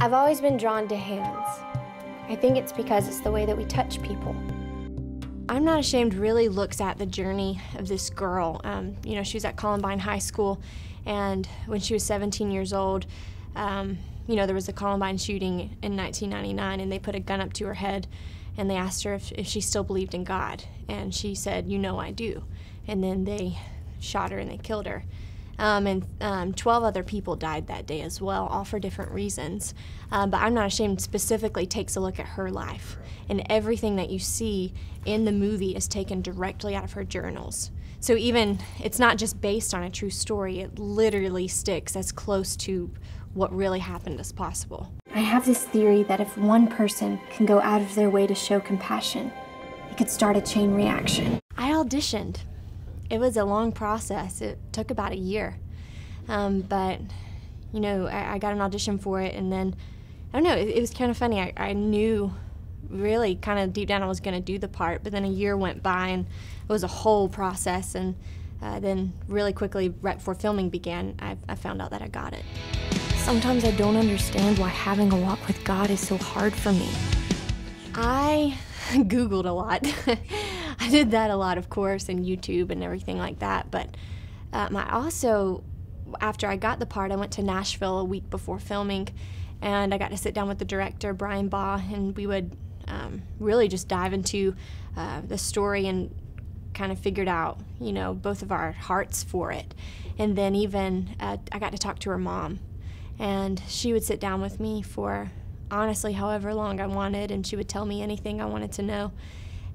I've always been drawn to hands. I think it's because it's the way that we touch people. I'm Not Ashamed really looks at the journey of this girl. You know, she was at Columbine High School, and when she was 17 years old, you know, there was a Columbine shooting in 1999, and they put a gun up to her head, and they asked her if she still believed in God, and she said, "You know I do." And then they shot her and they killed her. 12 other people died that day as well, all for different reasons. But I'm Not Ashamed specifically takes a look at her life, and everything that you see in the movie is taken directly out of her journals. So even, it's not just based on a true story, it literally sticks as close to what really happened as possible. I have this theory that if one person can go out of their way to show compassion, it could start a chain reaction. I auditioned. It was a long process. It took about a year. But, you know, I got an audition for it, and then, I don't know, it was kind of funny. I knew really kind of deep down I was going to do the part, but then a year went by, and it was a whole process, and then really quickly, right before filming began, I found out that I got it. Sometimes I don't understand why having a walk with God is so hard for me. I Googled a lot. I did that a lot, of course, and YouTube and everything like that, but I also, after I got the part, I went to Nashville a week before filming, and I got to sit down with the director, Brian Baugh, and we would really just dive into the story and kind of figured out, you know, both of our hearts for it. And then even I got to talk to her mom, and she would sit down with me for, honestly, however long I wanted, and she would tell me anything I wanted to know.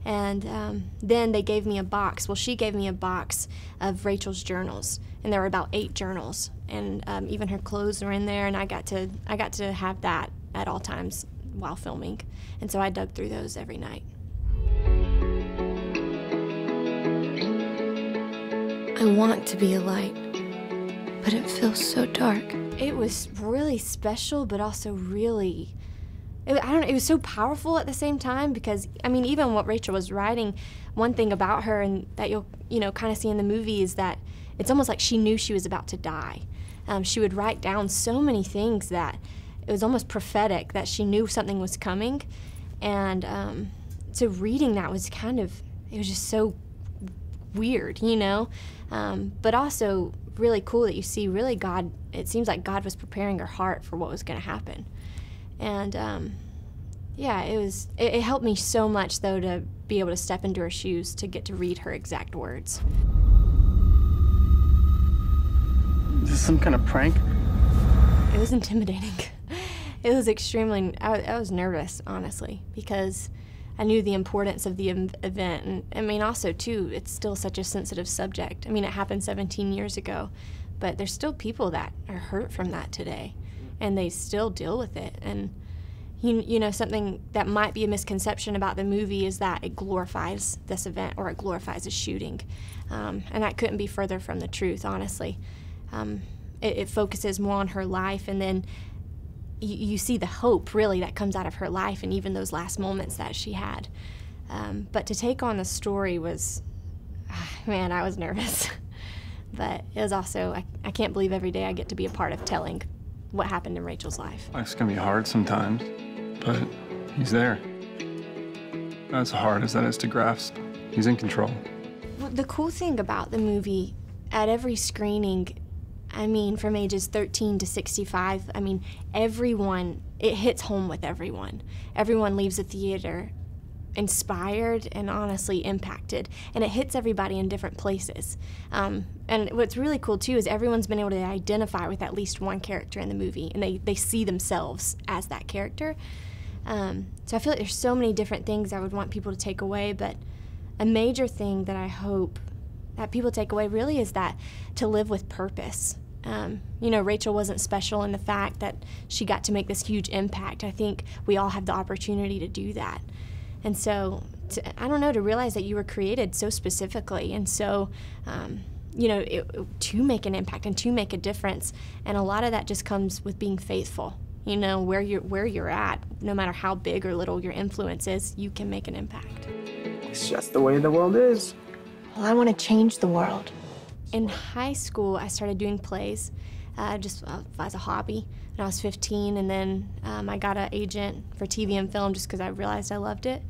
And then they gave me a box. Well, she gave me a box of Rachel's journals, and there were about 8 journals, and even her clothes were in there, and I got to have that at all times while filming, and so I dug through those every night. I want to be a light, but it feels so dark. It was really special, but also really, I don't know, it was so powerful at the same time, because, I mean, even what Rachel was writing, one thing about her, and that you'll, you know, kind of see in the movie, is that it's almost like she knew she was about to die. She would write down so many things that it was almost prophetic, that she knew something was coming. And so reading that was kind of, it was just so weird, you know? But also really cool that you see really God, it seems like God was preparing her heart for what was going to happen. And yeah, it helped me so much, though, to be able to step into her shoes, to get to read her exact words. Is this some kind of prank? It was intimidating. It was extremely, I was nervous, honestly, because I knew the importance of the event. And I mean, also, too, it's still such a sensitive subject. I mean, it happened 17 years ago, but there's still people that are hurt from that today, and they still deal with it. And you know, something that might be a misconception about the movie is that it glorifies this event, or it glorifies a shooting. And that couldn't be further from the truth, honestly. It focuses more on her life, and then you see the hope, really, that comes out of her life, and even those last moments that she had. But to take on the story was, man, I was nervous. But it was also, I can't believe every day I get to be a part of telling what happened in Rachel's life. Life's gonna be hard sometimes, but he's there. As hard as that is to grasp, he's in control. Well, the cool thing about the movie, at every screening, I mean, from ages 13 to 65, I mean, everyone, it hits home with everyone. Everyone leaves the theater inspired and honestly impacted, and it hits everybody in different places. And what's really cool, too, is everyone's been able to identify with at least one character in the movie, and they see themselves as that character. So I feel like there's so many different things I would want people to take away, but a major thing that I hope that people take away really is that to live with purpose. You know, Rachel wasn't special in the fact that she got to make this huge impact. I think we all have the opportunity to do that. And so, I don't know, to realize that you were created so specifically, and so, you know, to make an impact and to make a difference. And a lot of that just comes with being faithful. You know, where you're at, no matter how big or little your influence is, you can make an impact. It's just the way the world is. Well, I want to change the world. In high school, I started doing plays, just as a hobby. when I was 15, and then I got an agent for TV and film just because I realized I loved it.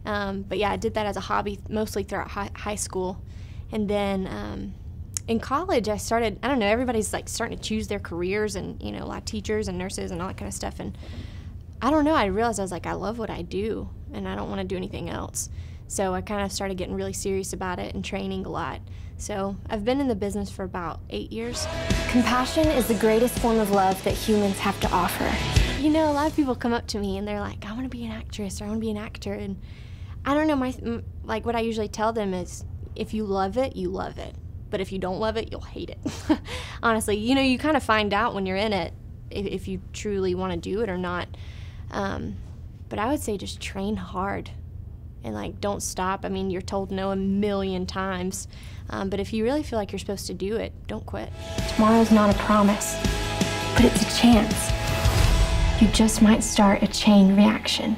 But yeah, I did that as a hobby mostly throughout high school. And then in college, I started, I don't know, everybody's like starting to choose their careers, and you know, a lot of teachers and nurses and all that kind of stuff. And I don't know, I realized I was like, I love what I do and I don't want to do anything else. So I kind of started getting really serious about it and training a lot. So I've been in the business for about 8 years. Compassion is the greatest form of love that humans have to offer. You know, a lot of people come up to me and they're like, I want to be an actress, or I want to be an actor. And I don't know, like what I usually tell them is, if you love it, you love it. But if you don't love it, you'll hate it. Honestly, you know, you kind of find out when you're in it if you truly want to do it or not. But I would say just train hard and like don't stop. I mean, you're told no a million times. But if you really feel like you're supposed to do it, don't quit. Tomorrow's not a promise, but it's a chance. You just might start a chain reaction.